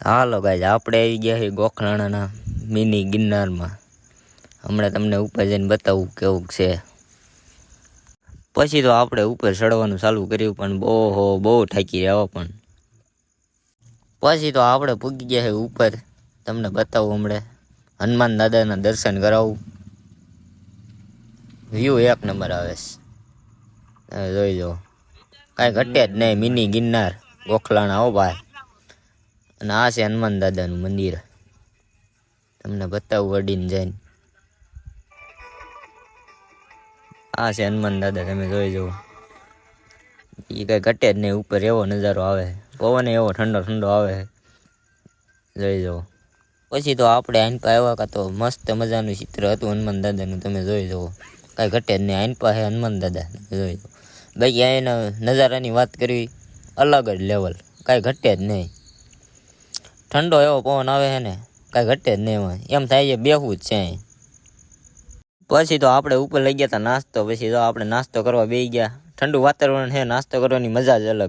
Hello guys, આપણે આવી ગયા છીએ ગોખલાણાના મિની ગિરનારમાં. હમણાં તમને ઉપર જઈને બતાવું કેવું છે. પછી તો આપણે ઉપર ચડવાનું ચાલુ કર્યું, પણ બહુ થાકી રહ્યા પણ. પછી તો આપણે પૂગી ગયા છે ઉપર. તમને બતાવું હમણાં હનુમાન દાદાના દર્શન કરાવું. વ્યૂ એક નંબર આવે છે, તમે જોઈ જાઓ. કાંઈ ઘટે જ નહીં, મિની ગિરનાર ગોખલાણા હો ભાઈ. અને આ છે હનુમાન દાદાનું મંદિર. તમને બતાવું અડીને જઈને. આ છે હનુમાન દાદા, તમે જોઈ જુઓ. એ કઈ ઘટે જ નહીં, ઉપર એવો નજારો આવે, પવન એવો ઠંડો ઠંડો આવે, જોઈ જુઓ. પછી તો આપણે આઈનપા આવ્યા કાં તો મસ્ત મજાનું ચિત્ર હતું હનુમાન દાદાનું, તમે જોઈ જુઓ. કાંઈ ઘટે જ નહીં, આઈનપા છે હનુમાન દાદા, તમે જોઈ જુઓ. બાકી અહીંના નજારાની વાત કરવી અલગ જ લેવલ, કાંઈ ઘટે જ નહીં. ઠંડો એવો પવન આવે છે ને, કાંઈ ઘટે જ નહીં. એમ થાય છે બેહવું જ છે અહીં. પછી તો આપણે ઉપર લઈ ગયા હતા નાસ્તો. પછી તો આપણે નાસ્તો કરવા બેસી ગયા. ઠંડુ વાતાવરણ છે, નાસ્તો કરવાની મજા જ અલગ.